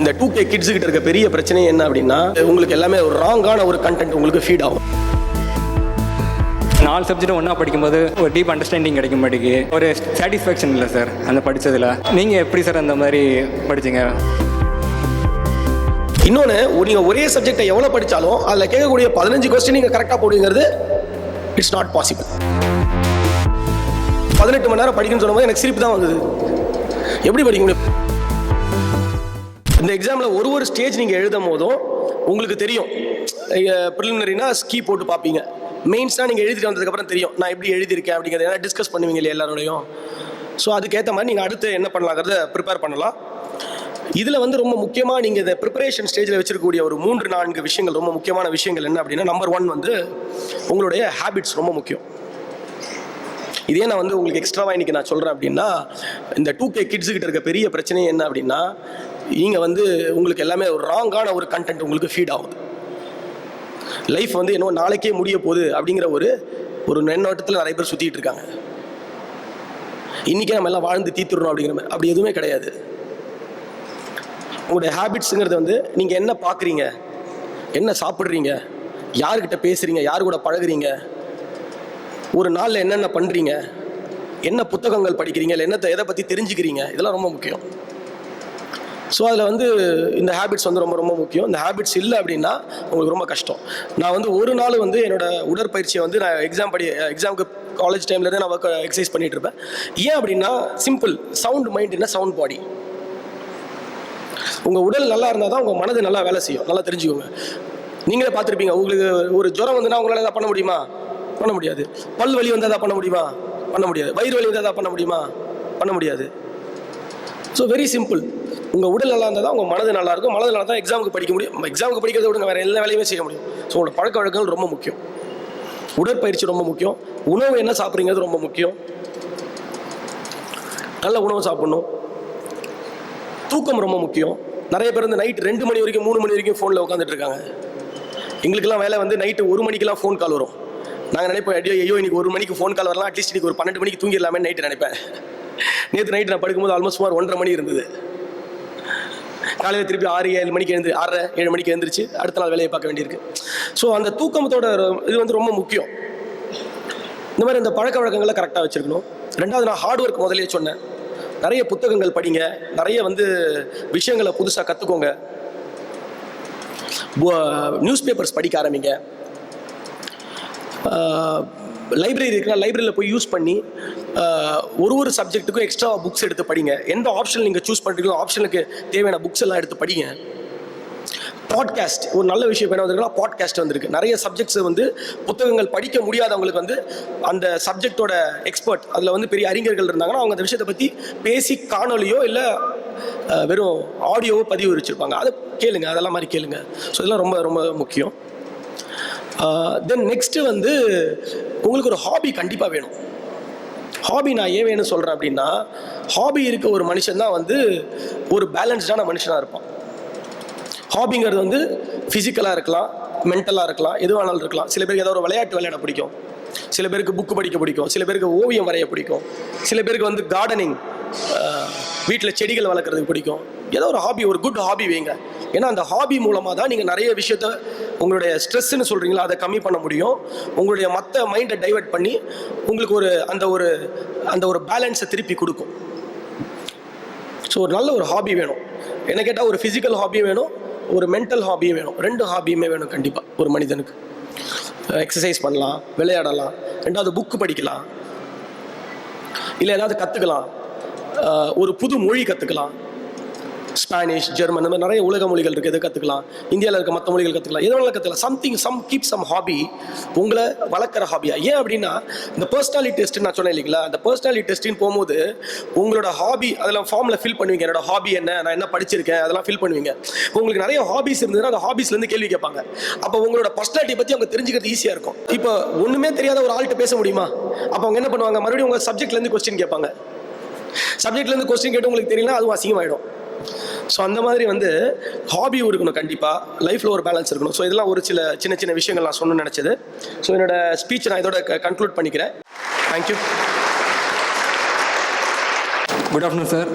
இந்த 2K kids கிட்ட இருக்க பெரிய பிரச்சனை என்ன அப்படின்னா, உங்களுக்கு எல்லாமே ஒரு ராங்கான ஒரு கண்டென்ட் உங்களுக்கு ஃபீட் ஆகும். 4 சப்ஜெக்ட் ஒன்றா படிக்கும்போது ஒரு டீப் அண்டர்ஸ்டாண்டிங் கிடைக்கும் படிக்கு ஒரு சாட்டிஸ்ஃபேக்ஷன் இல்லை சார் அந்த படித்ததில். நீங்கள் எப்படி சார் அந்த மாதிரி படிச்சிங்க? இன்னொன்று, நீங்கள் ஒரே சப்ஜெக்டை எவ்வளோ படித்தாலும் அதில் கேட்கக்கூடிய 15 கொஸ்டின் நீங்கள் கரெக்டாக போடுங்கிறது இட்ஸ் நாட் பாசிபிள். 18 மணி நேரம் படிக்கணும்னு சொன்னபோது எனக்கு சிரிப்பு தான் வந்தது. எப்படி படிக்க முடியும்? இந்த எக்ஸாமில் ஒரு ஸ்டேஜ் நீங்கள் எழுதும் போதும் உங்களுக்கு தெரியும். ப்ரிலிமினரினா ஸ்கீ போட்டு பார்ப்பீங்க. மெயின்ஸ்னால் நீங்கள் எழுதிட்டு வந்ததுக்கப்புறம் தெரியும் நான் எப்படி எழுதியிருக்கேன் அப்படிங்கிறத டிஸ்கஸ் பண்ணுவீங்க இல்லையா எல்லாரோடையும். ஸோ அதுக்கேற்ற மாதிரி நீங்கள் அடுத்து என்ன பண்ணலாங்கிறத ப்ரிப்பேர் பண்ணலாம். இதில் ரொம்ப முக்கியமாக நீங்கள் இந்த ப்ரிப்பரேஷன் ஸ்டேஜில் வச்சிருக்கக்கூடிய ஒரு 3-4 விஷயங்கள், ரொம்ப முக்கியமான விஷயங்கள் என்ன அப்படின்னா, நம்பர் 1 உங்களுடைய ஹேபிட்ஸ் ரொம்ப முக்கியம். இதே நான் உங்களுக்கு எக்ஸ்ட்ராவாக இன்றைக்கி நான் சொல்கிறேன் அப்படின்னா, இந்த 2K கிட்ஸ் கிட்ட இருக்க பெரிய பிரச்சனை என்ன அப்படின்னா, நீங்கள் உங்களுக்கு எல்லாமே ஒரு ராங்கான ஒரு கண்டென்ட் உங்களுக்கு ஃபீட் ஆகுது. லைஃப் இன்னும் நாளைக்கே முடிய போகுது அப்படிங்கிற ஒரு எண்ணோட்டத்தில் நிறைய பேர் சுற்றிட்டு இருக்காங்க. இன்றைக்கே நம்ம எல்லாம் வாழ்ந்து தீர்த்துடணும் அப்படிங்கிற மாதிரி. அப்படி எதுவுமே கிடையாது. உங்களுடைய ஹேபிட்ஸுங்கிறது நீங்கள் என்ன பார்க்குறீங்க, என்ன சாப்பிட்றீங்க, யாருக்கிட்ட பேசுகிறீங்க, யார் கூட பழகுறீங்க, ஒரு நாளில் என்னென்ன பண்ணுறீங்க, என்ன புத்தகங்கள் படிக்கிறீங்க, இல்லை எதை பற்றி தெரிஞ்சுக்கிறீங்க, இதெல்லாம் ரொம்ப முக்கியம். ஸோ அதில் இந்த ஹேபிட்ஸ் ரொம்ப ரொம்ப முக்கியம். இந்த ஹேபிட்ஸ் இல்லை அப்படின்னா உங்களுக்கு ரொம்ப கஷ்டம். நான் ஒரு நாள் என்னோடய உடற்பயிற்சியை நான் எக்ஸாமுக்கு காலேஜ் டைம்லேருந்து நான் எக்ஸசைஸ் பண்ணிகிட்டு இருப்பேன். ஏன் அப்படின்னா சிம்பிள், சவுண்ட் மைண்ட் என்ன சவுண்ட் பாடி. உங்கள் உடல் நல்லா இருந்தால் தான் உங்கள் மனது நல்லா வேலை செய்யும். நல்லா தெரிஞ்சுக்கோங்க. நீங்களே பார்த்துருப்பீங்க, உங்களுக்கு ஒரு ஜுரம் உங்களால் எதாவது பண்ண முடியுமா? பண்ண முடியாது. பல் வலி வந்தால் தான் பண்ண முடியுமா? பண்ண முடியாது. வயிறு வலி வந்தால் தான் பண்ண முடியுமா? பண்ண முடியாது. So very simple. உங்கள் உடல் நல்லா இருந்தால் தான் உங்கள் மனது நல்லா இருக்கும். மனது நல்லா தான் எக்ஸாமுக்கு படிக்க முடியும். எக்ஸாமுக்கு படிக்கிறத விட வேறு எல்லா வேலையுமே செய்ய முடியும். ஸோ உங்களோட பழக்க வழக்கங்கள் ரொம்ப முக்கியம். உடற்பயிற்சி ரொம்ப முக்கியம். உணவு என்ன சாப்பிட்றீங்கிறது ரொம்ப முக்கியம். நல்ல உணவு சாப்பிட்ணும். தூக்கம் ரொம்ப முக்கியம். நிறைய பேர் நைட் 2 மணி வரைக்கும் 3 மணி வரைக்கும் ஃபோனில் உட்காந்துட்டு இருக்காங்க. எங்களுக்கெல்லாம் வேலை நைட்டு 1 மணிக்கெல்லாம் ஃபோன் கால் வரும். நாங்கள் நினைப்போம், ஐயோ இன்னைக்கு 1 மணிக்கு ஃபோன் கால் வரலாம், அட்லீஸ்ட் இன்னைக்கு ஒரு 12 மணிக்கு தூங்கிடலாமே நைட்டு நினைப்பேன். நேற்று நைட்டு நான் படுக்கும்போது ஆல்மோஸ்ட் சுமார் 1:30 மணி இருந்தது. காலையில் திருப்பி 6-7 மணிக்கு 6:30-7 மணிக்கு எழுந்திரிச்சு அடுத்த நாள் வேலையை பார்க்க வேண்டியிருக்கு. ஸோ அந்த தூக்கத்தோட இது ரொம்ப முக்கியம். இந்த மாதிரி இந்த பழக்க வழக்கங்களை கரெக்டாக வச்சுருக்கணும். 2வது, நான் ஹார்ட் ஒர்க் முதலே சொன்னேன். நிறைய புத்தகங்கள் படிங்க, நிறைய விஷயங்களை புதுசாக கற்றுக்கோங்க. நியூஸ் பேப்பர்ஸ் படிக்க ஆரம்பிங்க. லைப்ரரி இருக்குன்னா லைப்ரரியில் போய் யூஸ் பண்ணி ஒரு சப்ஜெக்ட்டுக்கும் எக்ஸ்ட்ரா புக்ஸ் எடுத்து படிங்க. எந்த ஆப்ஷன் நீங்கள் சூஸ் பண்ணுறீங்களோ ஆப்ஷனுக்கு தேவையான புக்ஸ் எல்லாம் எடுத்து படிங்க. பாட்காஸ்ட் ஒரு நல்ல விஷயம். என்ன வந்திருக்குன்னா பாட்காஸ்ட் வந்திருக்கு. நிறைய சப்ஜெக்ட்ஸ் புத்தகங்கள் படிக்க முடியாதவங்களுக்கு அந்த சப்ஜெக்டோட எக்ஸ்பர்ட், அதில் பெரிய அறிஞர்கள் இருந்தாங்கன்னா அவங்க அந்த விஷயத்தை பற்றி பேசி காணொலியோ இல்லை வெறும் ஆடியோவோ பதிவு வச்சுருப்பாங்க. அதை கேளுங்க, அதெல்லாம் மாதிரி கேளுங்க. ஸோ இதெல்லாம் ரொம்ப ரொம்ப முக்கியம். தென் நெக்ஸ்ட்டு உங்களுக்கு ஒரு ஹாபி கண்டிப்பாக வேணும். ஹாபி நான் ஏன் வேணும்னு சொல்கிறேன் அப்படின்னா, ஹாபி இருக்க ஒரு மனுஷன் தான் ஒரு பேலன்ஸ்டான மனுஷனாக இருப்பான். ஹாபிங்கிறது ஃபிசிக்கலாக இருக்கலாம், மென்டலாக இருக்கலாம், எது வேணாலும் இருக்கலாம். சில பேருக்கு ஏதோ ஒரு விளையாட்டு விளையாட பிடிக்கும், சில பேருக்கு புக்கு படிக்க பிடிக்கும், சில பேருக்கு ஓவியம் வரைய பிடிக்கும், சில பேருக்கு கார்டனிங், வீட்டில் செடிகள் வளர்க்குறதுக்கு பிடிக்கும். ஏதோ ஒரு ஹாபி, ஒரு குட் ஹாபி வைங்க. ஏன்னா அந்த ஹாபி மூலமாக தான் நீங்கள் நிறைய விஷயத்த, உங்களுடைய ஸ்ட்ரெஸ்ன்னு சொல்கிறீங்களா, அதை கம்மி பண்ண முடியும். உங்களுடைய மற்ற மைண்டை டைவெர்ட் பண்ணி உங்களுக்கு அந்த ஒரு பேலன்ஸை திருப்பி கொடுக்கும். ஸோ ஒரு நல்ல ஒரு ஹாபி வேணும். என்ன கேட்டால் ஒரு ஃபிசிக்கல் ஹாபி வேணும், ஒரு மென்டல் ஹாபியும் வேணும். 2 ஹாபியுமே வேணும் கண்டிப்பாக ஒரு மனிதனுக்கு. எக்ஸசைஸ் பண்ணலாம், விளையாடலாம், 2வது புக்கு படிக்கலாம், இல்லை ஏதாவது கற்றுக்கலாம், ஒரு புது மொழி கற்றுக்கலாம். ஸ்பானிஷ், ஜெர்மன், இந்த மாதிரி நிறைய உலக மொழிகள் இருக்குது, எது கற்றுக்கலாம். இந்தியாவில் இருக்க மற்ற மொழிகள் கற்றுக்கலாம், எது வேணாலும் கற்றுக்கலாம். கீப் சம் ஹாபி, உங்களை வளர்க்குற ஹாபியா. ஏன் அப்படின்னா இந்த பர்சனாலிட்டி டெஸ்ட் நான் சொன்னேன் இல்லைங்களா, அந்த பர்சனாலிட்டி டெஸ்ட்டுன்னு போகும்போது உங்களோட ஹாபி அதெல்லாம் ஃபார்மில் ஃபில் பண்ணுவீங்க. என்னோட ஹாபி என்ன, நான் என்ன படிச்சிருக்கேன், அதெல்லாம் ஃபில் பண்ணுவீங்க. உங்களுக்கு நிறைய ஹாபிஸ் இருந்ததுன்னா அந்த ஹாபிஸ்லேருந்து கேள்வி கேட்பாங்க. அப்போ உங்களோட பர்சனாலிட்டி பற்றி அவங்க தெரிஞ்சுக்கிறது ஈஸியாக இருக்கும். இப்போ ஒன்றுமே தெரியாத ஒரு ஆள்கிட்ட பேச முடியுமா? அப்போ அவங்க என்ன பண்ணுவாங்க, மறுபடியும் உங்கள் சப்ஜெக்ட்லேருந்து கொஸ்டின் கேட்பாங்க. சப்ஜெக்ட்லேருந்து கொஸ்டின் கேட்டு உங்களுக்கு தெரியலனா அதுவும் அசிங்கமாயிடும். ஸோ அந்த மாதிரி ஹாபியும் இருக்கணும் கண்டிப்பாக. லைஃப்பில் ஒரு பேலன்ஸ் இருக்கணும். ஸோ இதெல்லாம் ஒரு சின்ன சின்ன விஷயங்கள் நான் சொல்லணும்னு நினச்சது. ஸோ என்னோட ஸ்பீச்சை நான் இதோட கன்க்ளூட் பண்ணிக்கிறேன். Thank you. Good afternoon sir.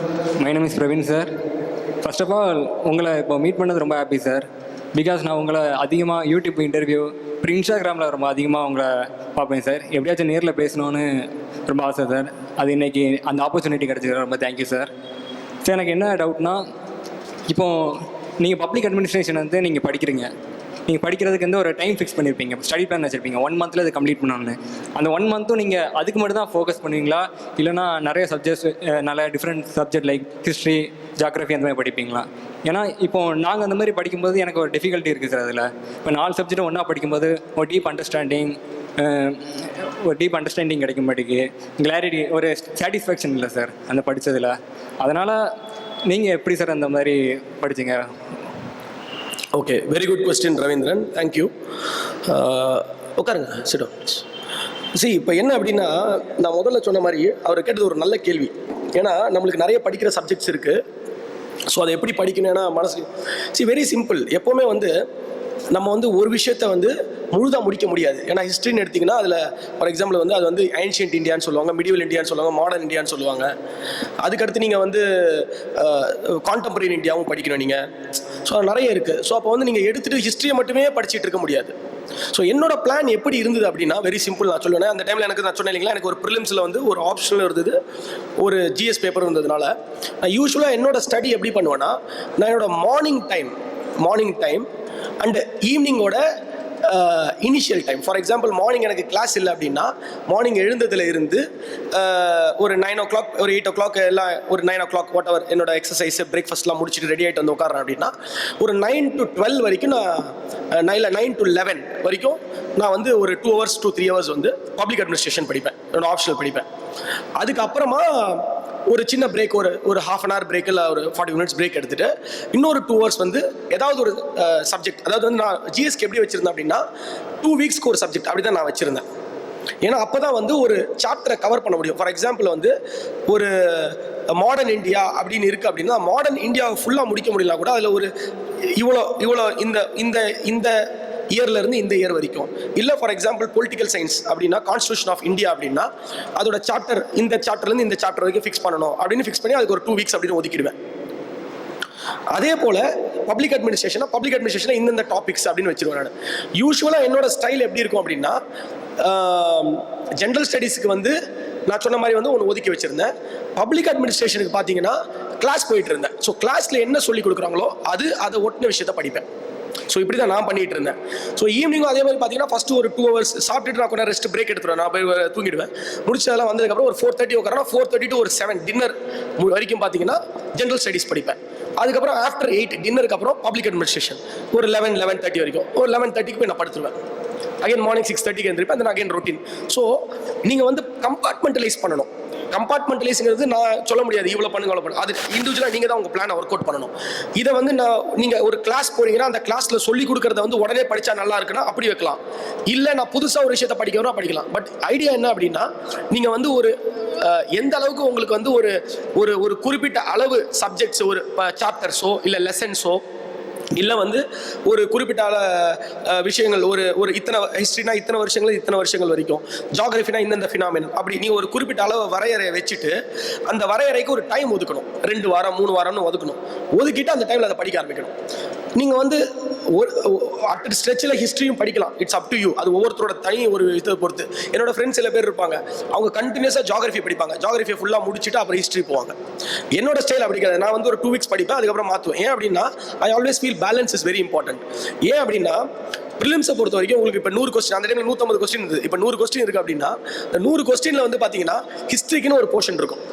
My name is Praveen sir. First of all உங்களை இப்போ மீட் பண்ணது ரொம்ப ஹாப்பி சார். பிகாஸ் நான் உங்களை அதிகமாக யூடியூப் இன்டர்வியூ அப்புறம் இன்ஸ்டாகிராமில் ரொம்ப அதிகமாக உங்களை பார்ப்பேன் சார். எப்படியாச்சும் நேரில் பேசணுன்னு ரொம்ப ஆசை சார். அது இன்றைக்கி அந்த ஆப்பர்ச்சுனிட்டி கிடச்சிருக்கு. ரொம்ப தேங்க்யூ சார். சார் எனக்கு என்ன டவுட்னா, இப்போது நீங்கள் பப்ளிக் அட்மினிஸ்ட்ரேஷன் வந்து நீங்கள் படிக்கிறீங்க. நீங்கள் படிக்கிறதுக்கு வந்து ஒரு டைம் ஃபிக்ஸ் பண்ணியிருப்பீங்க, ஸ்டடி பிளான் வச்சுருப்பீங்க, 1 மந்தில் அது கம்ப்ளீட் பண்ணணும்னு. அந்த 1 மந்த்தும் நீங்கள் அதுக்கு மட்டும் தான் ஃபோக்கஸ் பண்ணுவீங்களா, இல்லைனா நிறைய சப்ஜெக்ட்ஸ், நல்ல different subject like history, geography அந்த மாதிரி படிப்பீங்களா? ஏன்னா இப்போது நாங்கள் அந்த மாதிரி படிக்கும்போது எனக்கு ஒரு டிஃபிகல்ட்டி இருக்குது சார். அதில் இப்போ 4 சப்ஜெக்டும் ஒன்றா படிக்கும்போது ஒரு டீப் அண்டர்ஸ்டாண்டிங் கிடைக்கும். படிக்கு கிளாரிட்டி, ஒரு சாட்டிஸ்ஃபேக்ஷன் இல்லை சார் அந்த படித்ததில். அதனால் நீங்கள் எப்படி சார் அந்த மாதிரி படிச்சிங்க? Okay, very good question Ravindran, thank you. உட்காருங்க, சிடம். இப்போ என்ன அப்படின்னா, நான் முதல்ல சொன்ன மாதிரி அவர் கேட்டது ஒரு நல்ல கேள்வி. ஏன்னா நம்மளுக்கு நிறைய படிக்கிற சப்ஜெக்ட்ஸ் இருக்குது. ஸோ அதை எப்படி படிக்கணும்னா மனசு வெரி சிம்பிள். எப்போவுமே வந்து நம்ம வந்து ஒரு விஷயத்தை வந்து முழுதாக முடிக்க முடியாது. ஏன்னா ஹிஸ்ட்ரின்னு எடுத்திங்கன்னா அதில் ஃபார் எக்ஸாம்பிள் வந்து அது வந்து ஏன்ஷியன்ட் இந்தியான்னு சொல்லுவாங்க, மிடிவல் இந்தியான்னு சொல்லுவாங்க, மாடர்ன் இந்தியான்னு சொல்லுவாங்க. அதுக்கடுத்து நீங்கள் வந்து கான்டெம்பரரி இந்தியாவும் படிக்கணும் நீங்கள். ஸோ நிறைய இருக்குது. ஸோ அப்போ வந்து நீங்கள் எடுத்துகிட்டு ஹிஸ்ட்ரியை மட்டுமே படிச்சுட்டு இருக்க முடியாது. ஸோ என்னோட பிளான் எப்படி இருந்தது அப்படின்னா வெரி சிம்பிள். நான் சொல்லுவேன், அந்த டைமில் எனக்கு நான் சொன்னேன் இல்லைங்களா, எனக்கு ஒரு ப்ரிலிம்ஸில் வந்து ஒரு ஆப்ஷனில் இருந்தது, ஒரு ஜிஎஸ் பேப்பர் இருந்ததுனால நான் யூஸ்வலாக என்னோட ஸ்டடி எப்படி பண்ணுவேன்னா, நான் என்னோட மார்னிங் டைம் அண்ட் ஈவினிங்கோட initial time. For example morning எனக்கு கிளாஸ் இல்லை அப்படின்னா மார்னிங் எழுந்ததில் இருந்து ஒரு 9 o'clock, ஒரு 8 o'clock, எல்லாம் ஒரு 9 o'clock வாட் எவர் என்னோட எக்ஸசைஸ் பிரேக்ஃபாஸ்ட்லாம் முடிச்சுட்டு ரெடி ஆகிட்டு வந்து உட்காரேன் அப்படின்னா ஒரு 9 to 12 வரைக்கும் நான் 9 to 11 வரைக்கும் நான் வந்து ஒரு 2 hours to 3 hours வந்து பப்ளிக் அட்மினிஸ்ட்ரேஷன் படிப்பேன், என்னோட ஆப்ஷனல் படிப்பேன். அதுக்கப்புறமா ஒரு சின்ன பிரேக், ஒரு half an hour பிரேக், இல்லை ஒரு 40 minutes பிரேக் எடுத்துகிட்டு இன்னொரு 2 hours வந்து ஏதாவது ஒரு சப்ஜெக்ட், அதாவது வந்து நான் ஜிஎஸ்க்கு எப்படி வச்சுருந்தேன் அப்படின்னா 2 weeksக்கு ஒரு சப்ஜெக்ட் அப்படி தான் நான் வச்சுருந்தேன். ஏன்னா அப்போ தான் வந்து ஒரு சாப்டரை கவர் பண்ண முடியும். ஃபார் எக்ஸாம்பிள் வந்து ஒரு மாடர்ன் இந்தியா அப்படின்னு இருக்குது அப்படின்னா மாடர்ன் இந்தியாவை ஃபுல்லாக முடிக்க முடியல கூட அதில் ஒரு இவ்வளோ இந்த இயர்லேருந்து இந்த இயர் வரைக்கும். இல்லை ஃபார் எக்ஸாம்பிள் பொலிட்டிக்கல் சயின்ஸ் அப்படின்னா கான்ஸ்டியூஷன் ஆஃப் இந்தியா அப்படின்னா அதோட சாப்டர் இந்த சாப்டர்லேருந்து இந்த சாப்டர் வரைக்கும் ஃபிக்ஸ் பண்ணணும் அப்படின்னு ஃபிக்ஸ் பண்ணி அதுக்கு ஒரு 2 weeks அப்படின்னு ஒதுக்கிடுவேன். அதே போல் பப்ளிக் அட்மினிஸ்ட்ரேஷனில் இந்தந்த டாபிக்ஸ் அப்படின்னு வச்சிருவேன் நான். யூஸ்வலாக என்னோட ஸ்டைல் எப்படி இருக்கும் அப்படின்னா, ஜென்ரல் ஸ்டடீஸுக்கு வந்து நான் சொன்ன மாதிரி வந்து ஒன்று ஒதுக்கி வச்சுருந்தேன். பப்ளிக் அட்மினிஸ்ட்ரேஷனுக்கு பார்த்தீங்கன்னா கிளாஸ் போயிட்டு இருந்தேன். ஸோ கிளாஸில் என்ன சொல்லி கொடுக்குறாங்களோ அதை ஒட்டின விஷயத்தை படிப்பேன். ஸோ இப்படி தான் நான் பண்ணிட்டு இருந்தேன். ஸோ ஈவினிங்கும் அதே மாதிரி பார்த்தீங்கன்னா ஃபஸ்ட்டு ஒரு 2 hours சாப்பிட்டுட்டு நான் கொஞ்சம் ரெஸ்ட் பிரேக் எடுத்துருவேன், நான் போய் தூங்கிடுவேன். முடிச்சதெல்லாம் வந்ததுக்கப்புறம் ஒரு 4:30 உட்காரனா 4:30 to ஒரு 7 டின்னர் வரைக்கும் பார்த்தீங்கன்னா ஜென்ரல் ஸ்டடீஸ் படிப்பேன். அதுக்கப்புறம் ஆஃப்டர் 8 டின்னருக்கு அப்புறம் பப்ளிக் அட்மினிஸ்ட்ரேஷன் ஒரு 11:30 வரைக்கும். ஒரு 11:30 போய் நான் படுத்துருவேன். Again morning 6:30 எழுந்திருப்பேன். அந்த அகைன் ரொட்டீன். ஸோ நீங்கள் வந்து கம்பார்ட்மெண்டலைஸ் பண்ணணும். கம்பார்ட்மெண்டலைஸ்ங்கிறது நான் சொல்ல முடியாது, இவ்வளோ பண்ணுங்க அது இண்டிவிஜுவலாக நீங்கள் தான் உங்கள் பிளானை ஒர்க் அவுட் பண்ணணும். இதை வந்து நீங்கள் ஒரு கிளாஸ் போறீங்கன்னா அந்த கிளாஸில் சொல்லி கொடுக்குறத வந்து உடனே படித்தா நல்லா இருக்குன்னா அப்படி வைக்கலாம். இல்லை நான் புதுசாக ஒரு விஷயத்தை படிக்கிறோம் படிக்கலாம். பட் ஐடியா என்ன அப்படின்னா, நீங்கள் வந்து ஒரு எந்த அளவுக்கு உங்களுக்கு வந்து ஒரு குறிப்பிட்ட அளவு சப்ஜெக்ட்ஸ், ஒரு சாப்டர்ஸோ இல்லை லெசன்ஸோ இல்லை வந்து ஒரு குறிப்பிட்ட விஷயங்கள், ஒரு இத்தனை ஹிஸ்ட்ரினா இத்தனை வருஷங்கள் வரைக்கும், ஜியாகிரஃபினா இந்தந்த ஃபினாமினன், அப்படி நீ ஒரு குறிப்பிட்ட அளவு வரையறையை வச்சுட்டு அந்த வரையறைக்கு ஒரு டைம் ஒதுக்கணும். 2 வாரம் 3 வாரம்னு ஒதுக்கணும். ஒதுக்கிட்டு அந்த டைமில் அதை படிக்க ஆரம்பிக்கணும். நீங்கள் வந்து ஒரு அட் ஸ்ட்ரெச்சில் ஹிஸ்ட்ரியும் படிக்கலாம். It's up to you. அது ஒவ்வொருத்தரோட தனி ஒரு இதை பொறுத்து. என்னோட ஃப்ரெண்ட்ஸ் சில பேர் இருப்பாங்க, அவங்க கண்டினியூஸாக ஜியாகிரஃபி படிப்பாங்க. ஜியாகிரஃபியை ஃபுல்லாக முடிச்சுட்டு அப்புறம் ஹிஸ்ட்ரி போவாங்க. என்னோட ஸ்டைல் அப்படி கிடையாது. நான் வந்து ஒரு 2 weeks படிப்பேன், அதுக்கப்புறம் மாற்றுவேன். ஏன் அப்படின்னா I always feel balance is very important. ஏன் அப்படின்னா ப்ரிலிம்ஸை பொறுத்த வரைக்கும் உங்களுக்கு இப்போ 100 கொஸ்டின், அந்த டைமில் 150 கொஸ்டின் இருந்தது. இப்போ 100 கொஸ்டின் இருக்குது அப்படின்னா இந்த 100 கொஸ்டினில் வந்து பார்த்தீங்கன்னா ஹிஸ்ட்ரிக்குன்னு ஒரு போர்ஷன் இருக்கும்.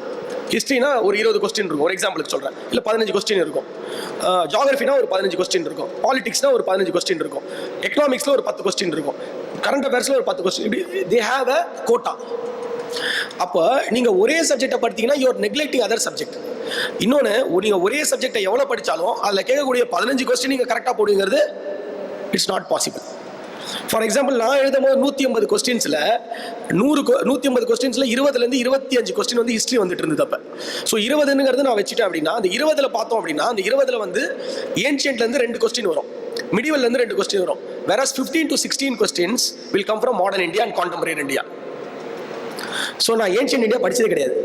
ஹிஸ்ட்ரினா ஒரு 20 கொஸ்டின் இருக்கும், ஒரு எக்ஸாம்பிளுக்கு சொல்கிறேன். இல்லை 15 கொஸ்டின் இருக்கும். ஜியாகிரஃபினா ஒரு 15 கொஸ்டின் இருக்கும். பாலிடிக்ஸ்னா ஒரு 15 கொஸ்டின் இருக்கும். எக்கனாமிக்ஸில் ஒரு 10 கொஸ்டின் இருக்கும். கரண்ட் அஃபேர்ஸில் ஒரு 10 கொஸ்டின். இப்படி தே ஹேவ் அ கோட்டா. அப்போ நீங்கள் ஒரே சப்ஜெக்டை படித்தீங்கன்னா you are neglecting other subject. இன்னொன்று, நீங்கள் ஒரே சப்ஜெக்டை எவ்வளோ படித்தாலும் அதில் கேட்கக்கூடிய 15 கொஸ்டின் நீங்கள் கரெக்டாக போடுங்கிறது it's not possible. For example நான் எழுதும் போது 150 கொஸ்டின்ஸில் 150 கொஸ்டின்ஸில் 20லேருந்து 25 கொஸ்டின் வந்து ஹிஸ்ட்ரி வந்துட்டு இருந்தது. அப்போ ஸோ 20ங்கிறது நான் வச்சுட்டேன் அப்படின்னா அந்த 20ல் பார்த்தோம் அப்படின்னா அந்த 20ல் வந்து ஏன்ஷியன்ட்லேருந்து 2 கொஸ்டின் வரும், மிடிவல்லேருந்து 2 கொஸ்டின் வரும். Whereas 15 to 16 questions will come from modern India and contemporary India. So நான் ஏன்ஷியன்ட் இந்தியா படித்ததே கிடையாது.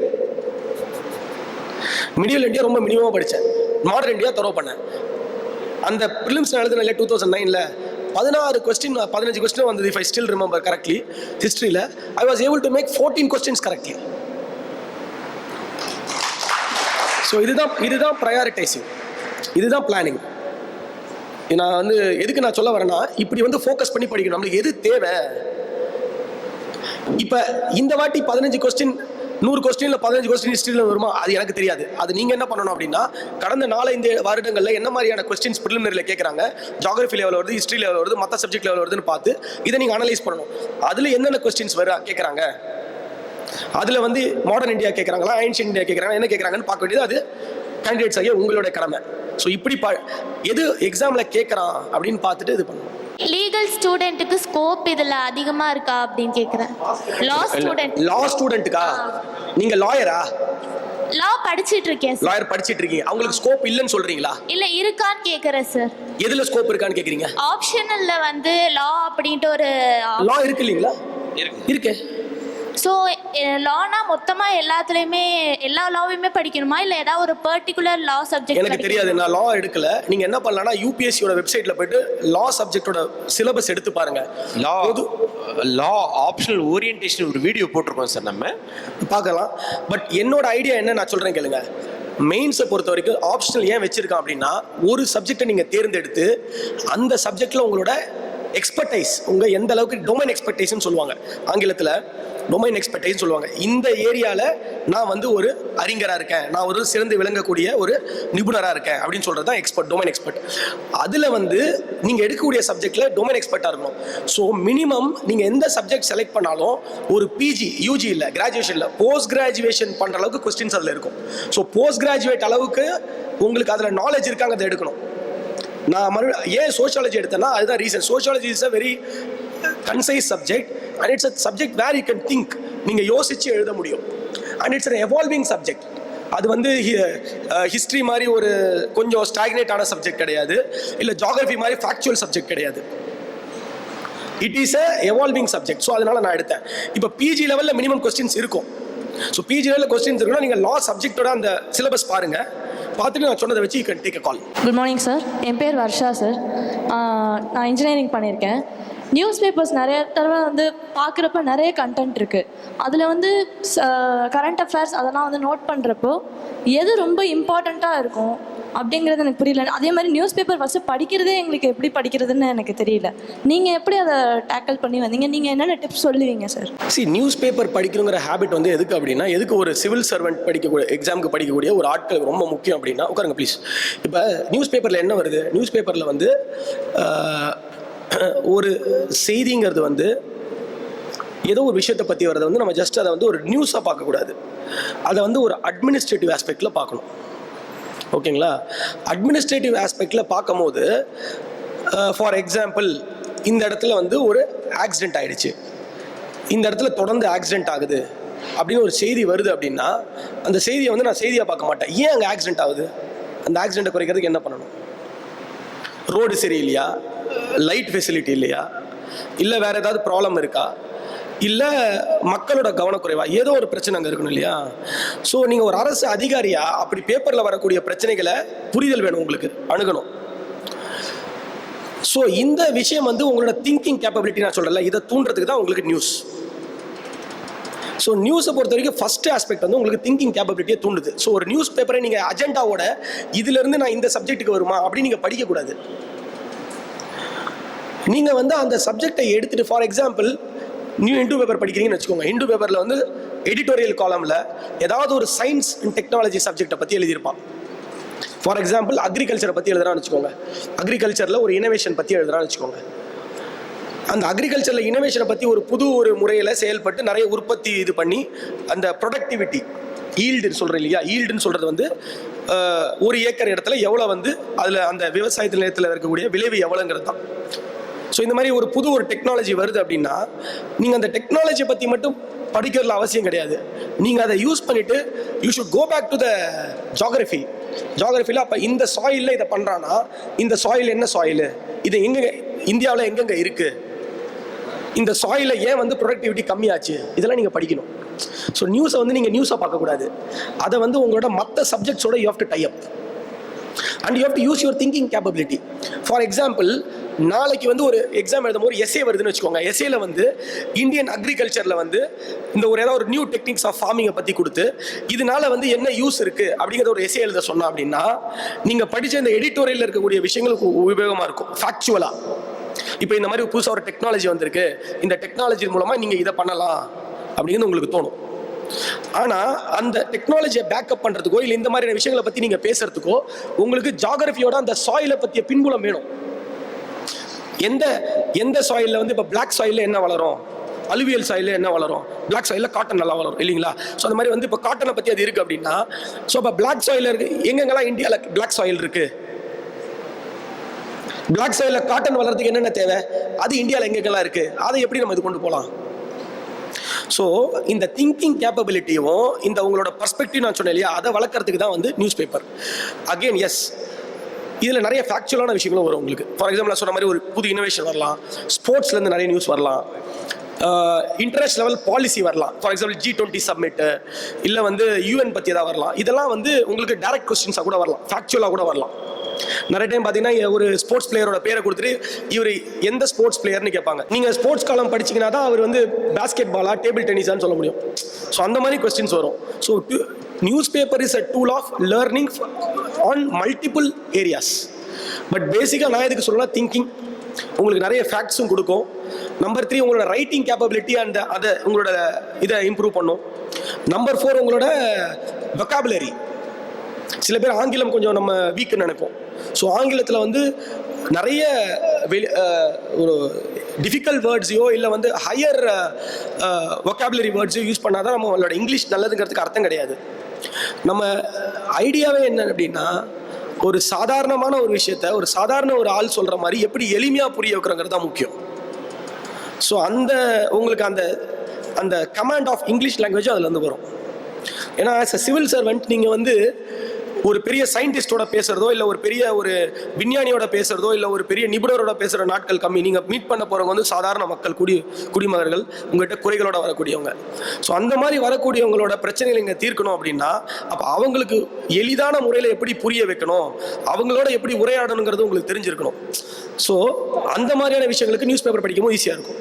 மிடிவல் இந்தியா ரொம்ப மினிமமாக படித்தேன். மாடர்ன் இந்தியா தரோ பண்ணேன். அந்த ப்ரிலிம்ஸ் எழுதுனல 2009ல் 15 கொஸ்டின் வந்தது. If I still remember correctly, ஹிஸ்ட்ரியில் I was able to make 14 questions correctly. So இதுதான் ப்ரையாரிட்டைசிங், இதுதான் பிளானிங். நான் வந்து எதுக்கு நான் சொல்ல வரேன்னா, இப்படி வந்து ஃபோக்கஸ் பண்ணி படிக்கணும். நம்மளுக்கு எது தேவை. இப்போ இந்த வாட்டி 15 கொஸ்டின் 100 கொஸ்டின்ல 15 கொஸ்டின் ஹிஸ்ட்ரியில் வருமா, அது எனக்கு தெரியாது. அது நீங்கள் என்ன பண்ணணும் அப்படின்னா, கடந்த 4-5 வருடங்களில் என்ன மாதிரியான கொஸ்டின்ஸ் ப்ரிலிமினரியில் கேட்குறாங்க, ஜியாகிரஃபி லெவல் வருது, ஹிஸ்ட்ரி லெவல் வருது, மற்ற சப்ஜெக்ட் லெவல் வருதுன்னு பார்த்து இதை நீங்கள் அனலைஸ் பண்ணணும். அதில் என்னென்ன கொஸ்டின்ஸ் கேட்குறாங்க, அதில் வந்து மாடர்ன் இந்தியா கேட்குறாங்களா, ஏன்ஷியன்ட் இந்தியா கேட்குறாங்க, என்ன கேட்குறாங்கன்னு பார்க்க வேண்டியது அது கேண்டிடேட்ஸ் ஆகிய உங்களோட கடமை. ஸோ இப்படி எது எக்ஸாமில் கேட்குறான் அப்படின்னு பார்த்துட்டு இது பண்ணணும். லீகல் ஸ்டூடெண்ட்டுக்கு ஸ்கோப் இதில் அதிகமாக இருக்கா அப்படின்னு கேட்குறேன். லா ஸ்டூடெண்ட்டுக்கா? நீங்கள் லாயரா? லா படிச்சிட்டு இருக்கேன். லாயர் படிச்சிட்டு இருக்கீங்க, அவங்களுக்கு ஸ்கோப் இல்லைன்னு சொல்றீங்களா? இல்லை இருக்கான்னு கேட்குறேன் சார். எதுல ஸ்கோப் இருக்கான்னு கேட்குறீங்க? ஆப்ஷனல்ல வந்து லா அப்படின்ட்டு ஒரு லா இருக்கு இல்லைங்களா? இருக்கு. ஸோ லானா மொத்தமாக எல்லாத்துலேயுமே எல்லா லாவையுமே படிக்கணுமா, இல்லை ஏதாவது ஒரு பர்டிகுலர் லா சப்ஜெக்ட்? எனக்கு தெரியாது, நான் லா எடுக்கல. நீங்க என்ன பண்ணலாம்னா, யூபிஎஸ்சியோட வெப்சைட்ல போயிட்டு லா சப்ஜெக்டோட சிலபஸ் எடுத்து பாருங்க. லா ஆப்ஷனல் ஓரியன்டேஷன் ஒரு வீடியோ போட்டிருக்கோம் சார், நம்ம பார்க்கலாம். பட் என்னோட ஐடியா என்ன நான் சொல்றேன் கேளுங்க. மெயின்ஸை பொறுத்த வரைக்கும் ஆப்ஷனல் ஏன் வச்சிருக்கான் அப்படின்னா, ஒரு சப்ஜெக்டை நீங்க தேர்ந்தெடுத்து அந்த சப்ஜெக்ட்ல உங்களோட எக்ஸ்பர்டைஸ், உங்கள் எந்த அளவுக்கு டொமைன் எக்ஸ்பர்டைஸ்ன்னு சொல்லுவாங்க ஆங்கிலத்தில், டொமைன் எக்ஸ்பர்டைஸ் சொல்லுவாங்க. இந்த ஏரியாவில் நான் வந்து ஒரு அறிஞராக இருக்கேன், நான் ஒரு சிறந்து விளங்கக்கூடிய ஒரு நிபுணராக இருக்கேன் அப்படின்னு சொல்கிறது தான் எக்ஸ்பர்ட், டொமைன் எக்ஸ்பர்ட். அதில் வந்து நீங்கள் எடுக்கக்கூடிய சப்ஜெக்டில் டொமைன் எக்ஸ்பர்ட்டாக இருக்கணும். ஸோ மினிமம் நீங்கள் எந்த சப்ஜெக்ட் செலக்ட் பண்ணாலும் ஒரு பிஜி, யூஜி இல்லை, கிராஜுவேஷனில் போஸ்ட் கிராஜுவேஷன் பண்ணுற அளவுக்கு கொஸ்டின்ஸ் அதில் இருக்கும். ஸோ போஸ்ட் கிராஜுவேட் அளவுக்கு உங்களுக்கு அதில் நாலேஜ் இருக்காங்க, அதை எடுக்கணும். நான் ஏன் சோஷியாலஜி எடுத்தேன்னா அதுதான் reason. Sociology is a very concise subject and it's a subject where you can think, நீங்கள் யோசிச்சு எழுத முடியும். And it's an evolving subject. அது வந்து ஹிஸ்ட்ரி மாதிரி ஒரு கொஞ்சம் ஸ்டாக்னேட் ஆன சப்ஜெக்ட் கிடையாது, இல்லை ஜியாகிரஃபி மாதிரி ஃபேக்சுவல் சப்ஜெக்ட் கிடையாது. It is a evolving subject. So அதனால நான் எடுத்தேன். இப்போ பிஜி லெவலில் மினிமம் கொஸ்டின்ஸ் இருக்கும். ஸோ பிஜி லெவலில் கொஸ்டின்ஸ் இருக்குன்னா நீங்கள் லா சப்ஜெக்டோட அந்த சிலபஸ் பாருங்கள், பார்த்துட்டு நான் சொன்னதை வச்சு you can take a call. Good morning sir, என் பேர் வர்ஷா சார். நான் இன்ஜினியரிங் பண்ணியிருக்கேன். நியூஸ் பேப்பர்ஸ் நிறைய தடவை வந்து பார்க்குறப்ப நிறைய கண்டென்ட் இருக்குது. அதில் வந்து கரண்ட் அஃபேர்ஸ் அதெல்லாம் வந்து நோட் பண்ணுறப்போ எது ரொம்ப இம்பார்ட்டண்ட்டாக இருக்கும் அப்படிங்கிறது எனக்கு புரியல. அதே மாதிரி நியூஸ் பேப்பர் ஃபஸ்ட்டு படிக்கிறதே எங்களுக்கு எப்படி படிக்கிறதுன்னு எனக்கு தெரியல. நீங்கள் எப்படி அதை டேக்கிள் பண்ணி வந்தீங்க? நீங்கள் என்னென்ன டிப்ஸ் சொல்லுவீங்க சார்? நியூஸ் பேப்பர் படிக்கணுங்கிற ஹேபிட் வந்து எதுக்கு அப்படின்னா, எதுக்கு ஒரு சிவில் சர்வெண்ட் படிக்கக்கூடிய, எக்ஸாமுக்கு படிக்கக்கூடிய ஒரு ஆட்களுக்கு ரொம்ப முக்கியம் அப்படின்னா, உட்காருங்க ப்ளீஸ். இப்போ நியூஸ் பேப்பரில் என்ன வருது? நியூஸ் பேப்பரில் வந்து ஒரு செய்திங்கிறது வந்து ஏதோ ஒரு விஷயத்தை பற்றி வரதை வந்து நம்ம ஜஸ்ட் அதை வந்து ஒரு நியூஸாக பார்க்கக்கூடாது, அதை வந்து ஒரு அட்மினிஸ்ட்ரேட்டிவ் ஆஸ்பெக்டில் பார்க்கணும். ஓகேங்களா? அட்மினிஸ்ட்ரேட்டிவ் ஆஸ்பெக்டில் பார்க்கும்போது, ஃபார் எக்ஸாம்பிள், இந்த இடத்துல வந்து ஒரு ஆக்சிடெண்ட் ஆகிடுச்சு, இந்த இடத்துல தொடர்ந்து ஆக்சிடெண்ட் ஆகுது அப்படின்னு ஒரு செய்தி வருது அப்படின்னா, அந்த செய்தியை வந்து நான் செய்தியாக பார்க்க மாட்டேன். ஏன் அங்கே ஆக்சிடெண்ட் ஆகுது? அந்த ஆக்சிடெண்ட்டை குறைக்கிறதுக்கு என்ன பண்ணணும்? ரோடு சரியில்லையா, லைட் ஃபெசிலிட்டி இல்லையா, இல்லை வேறு ஏதாவது ப்ராப்ளம் இருக்கா, இல்லை மக்களோட கவனக்குறைவா, ஏதோ ஒரு பிரச்சனை அங்கே இருக்கணும் இல்லையா? ஸோ நீங்கள் ஒரு அரசு அதிகாரியா அப்படி பேப்பரில் வரக்கூடிய பிரச்சனைகளை புரிதல் வேணும், உங்களுக்கு அணுகணும். ஸோ இந்த விஷயம் வந்து உங்களோட திங்கிங் கேப்பபிலிட்டி நான் சொல்கிறேன்ல, இதை தூண்டுறதுக்கு தான் உங்களுக்கு நியூஸ். ஸோ நியூஸை பொறுத்த வரைக்கும் ஃபஸ்ட்டு ஆஸ்பெக்ட் வந்து உங்களுக்கு திங்கிங் கேப்பபிலிட்டியை தூண்டுது. ஸோ ஒரு நியூஸ் பேப்பரை நீங்கள் அஜெண்டாவோட இதிலேருந்து நான் இந்த சப்ஜெக்ட்டுக்கு வருமா அப்படின்னு நீங்கள் படிக்கக்கூடாது. நீங்கள் வந்து அந்த சப்ஜெக்டை எடுத்துகிட்டு, for example new Hindu paper படிக்கிறீங்கன்னு வச்சுக்கோங்க. இந்து பேப்பரில் வந்து எடிட்டோரியல் காலமில் ஏதாவது ஒரு சயின்ஸ் அண்ட் டெக்னாலஜி சப்ஜெக்டை பற்றி எழுதியிருப்பான். ஃபார் எக்ஸாம்பிள் அக்ரிகல்ச்சரை பற்றி எழுதுறான்னு வச்சுக்கோங்க. அக்ரிகல்ச்சரில் ஒரு இனோவேஷன் பற்றி எழுதுறான்னு வச்சுக்கோங்க. அந்த அக்ரிகல்ச்சரில் இனோவேஷனை பற்றி ஒரு முறையில் செயல்பட்டு நிறைய உற்பத்தி இது பண்ணி அந்த ப்ரொடக்டிவிட்டி, ஈல்டுன்னு சொல்கிறேன் இல்லையா, ஈல்டுன்னு சொல்கிறது வந்து ஒரு ஏக்கர் இடத்துல எவ்வளோ வந்து அதில் அந்த விவசாயத்து நிலத்தில் இருக்கக்கூடிய விளைவு எவ்வளோங்கிறது தான். ஸோ இந்த மாதிரி ஒரு டெக்னாலஜி வருது அப்படின்னா, நீங்கள் அந்த டெக்னாலஜியை பற்றி மட்டும் படிக்கிறதுல அவசியம் கிடையாது. நீங்கள் அதை யூஸ் பண்ணிவிட்டு you should go back to the ஜாகிரஃபியில். அப்போ இந்த சாயிலில் இதை பண்ணுறான்னா, இந்த சாயில் என்ன சாயிலு, இது எங்கே இந்தியாவில் எங்கெங்கே இருக்குது, இந்த சாயிலில் ஏன் வந்து ப்ரொடக்டிவிட்டி கம்மியாச்சு, இதெல்லாம் நீங்கள் படிக்கணும். ஸோ நியூஸை வந்து நீங்கள் நியூஸாக பார்க்கக்கூடாது, அதை வந்து உங்களோட மற்ற சப்ஜெக்ட்ஸோட you have to tie up. And you have to use your thinking capability. For example, நாளைக்கு வந்து ஒரு எக்ஸாம் எழுதும் ஒரு எஸ்ஏ வருதுன்னு வச்சுக்கோங்க. எஸ்ஏல வந்து இந்தியன் அக்ரிகல்ச்சரில் வந்து இந்த ஒரு ஏதாவது ஒரு நியூ டெக்னிக்ஸ் ஆஃப் ஃபார்மிங்கை பற்றி கொடுத்து இதனால வந்து என்ன யூஸ் இருக்குது அப்படிங்கிறத ஒரு எஸ்ஏ எழுத சொன்னா அப்படின்னா நீங்கள் படித்த இந்த எடிட்டோரியலில் இருக்கக்கூடிய விஷயங்களுக்கு உபயோகமாக இருக்கும் ஃபேக்சுவலாக. இப்போ இந்த மாதிரி புதுசாக ஒரு டெக்னாலஜி வந்திருக்கு, இந்த டெக்னாலஜி மூலமாக நீங்கள் இதை பண்ணலாம் அப்படிங்கிறது உங்களுக்கு தோணும். ஆனால் அந்த டெக்னாலஜியை பேக்கப் பண்ணுறதுக்கோ இல்லை இந்த மாதிரியான விஷயங்களை பற்றி நீங்கள் பேசுறதுக்கோ உங்களுக்கு ஜாகிரபியோட அந்த சாயிலை பற்றிய பின்புலம் வேணும். எந்த சாயிலில் வந்து இப்போ பிளாக் சாயிலில் என்ன வளரும், அலுவியல் சாயிலில் என்ன வளரும், பிளாக் சாயிலில் காட்டன் நல்லா வளரும் இல்லைங்களா? ஸோ அந்த மாதிரி வந்து இப்போ காட்டனை பற்றி அது இருக்குது அப்படின்னா, ஸோ இப்போ பிளாக் சாயில் இருக்குது, எங்கெங்கெல்லாம் இந்தியாவில் பிளாக் சாயில் இருக்குது, பிளாக் சாயிலில் காட்டன் வளர்றதுக்கு என்னென்ன தேவை, அது இந்தியாவில் எங்கெங்கெல்லாம் இருக்குது, அதை எப்படி நம்ம இது கொண்டு போகலாம். ஸோ இந்த திங்கிங் கேப்பபிலிட்டியும் இந்த உங்களோட பர்ஸ்பெக்டிவ் நான் சொன்னேன் இல்லையா, அதை வளர்க்குறதுக்கு தான் வந்து நியூஸ் பேப்பர். அகெயின் எஸ், இதில் நிறைய ஃபேக்சுவலான விஷயங்களும் வரும் உங்களுக்கு. ஃபார் எக்ஸாம்பிள் நான் சொன்ன மாதிரி ஒரு புது இனோவேஷன் வரலாம், ஸ்போர்ட்ஸ்லேருந்து நிறைய நியூஸ் வரலாம், இன்டர்நேஷனல் லெவல் பாலிசி வரலாம். ஃபார் எக்ஸாம்பிள் G20 சப்மிட்டு, இல்லை வந்து UN பற்றி ஏதாவது வரலாம். இதெல்லாம் வந்து உங்களுக்கு டைரக்ட் கொஸ்டின்ஸாக கூட வரலாம், ஃபேக்சுவலாக கூட வரலாம். நிறைய டைம் பார்த்தீங்கன்னா ஒரு ஸ்போர்ட்ஸ் பிளேயரோட பேரை கொடுத்துட்டு இவர் எந்த ஸ்போர்ட்ஸ் பிளேயர்னு கேட்பாங்க. நீங்கள் ஸ்போர்ட்ஸ் காலம் படிச்சிங்கன்னா தான் அவர் வந்து பேஸ்கெட் பாலா டேபிள் டென்னிஸான்னு சொல்ல முடியும். ஸோ அந்த மாதிரி கொஸ்டின்ஸ் வரும். So newspaper is a tool of learning on multiple areas. But பேசிக்காக நான் எதுக்கு சொல்லலாம், திங்கிங் உங்களுக்கு நிறைய ஃபேக்ட்ஸும் கொடுக்கும். நம்பர் 3 உங்களோட ரைட்டிங் கேப்பபிலிட்டி அண்ட் அதை உங்களோட இதை இம்ப்ரூவ் பண்ணும். நம்பர் 4 உங்களோட வொக்காபுலரி. சில பேர் ஆங்கிலம் கொஞ்சம் நம்ம வீக்குன்னு நினைப்போம். ஸோ ஆங்கிலத்தில் வந்து நிறைய ஒரு டிஃபிகல்ட் வேர்ட்ஸையோ இல்லை வந்து ஹையர் வொக்காபுலரி வேர்ட்ஸையோ யூஸ் பண்ணால் தான் நம்மளோட இங்கிலீஷ் நல்லதுங்கிறதுக்கு அர்த்தம் கிடையாது. நம்ம ஐடியாவே என்ன அப்படின்னா, ஒரு சாதாரணமான ஒரு விஷயத்த ஒரு சாதாரண ஒரு ஆள் சொல்கிற மாதிரி எப்படி எளிமையாக புரிய வைக்கிறோங்கிறது தான் முக்கியம். ஸோ உங்களுக்கு அந்த கமாண்ட் ஆஃப் இங்கிலீஷ் லாங்குவேஜ் அதுலேருந்து வரும். ஏன்னா ஆஸ் அ சிவில் சர்வெண்ட் நீங்கள் வந்து ஒரு பெரிய சயின்டிஸ்டோட பேசுகிறதோ இல்லை ஒரு பெரிய ஒரு விஞ்ஞானியோட பேசுகிறதோ இல்லை ஒரு பெரிய நிபுணரோட பேசுகிற நாட்கள் கம்மி. நீங்கள் மீட் பண்ண போகிறவங்க வந்து சாதாரண மக்கள், குடிமகர்கள், உங்கள்கிட்ட குறைகளோட வரக்கூடியவங்க. ஸோ அந்த மாதிரி வரக்கூடியவங்களோட பிரச்சனைகளை நீங்கள் தீர்க்கணும் அப்படின்னா அப்போ அவங்களுக்கு எளிதான முறையில் எப்படி புரிய வைக்கணும், அவங்களோட எப்படி உரையாடணுங்கிறது உங்களுக்கு தெரிஞ்சிருக்கணும். ஸோ அந்த மாதிரியான விஷயங்களுக்கு நியூஸ் பேப்பர் படிக்கும்போது ஈஸியாக இருக்கும்.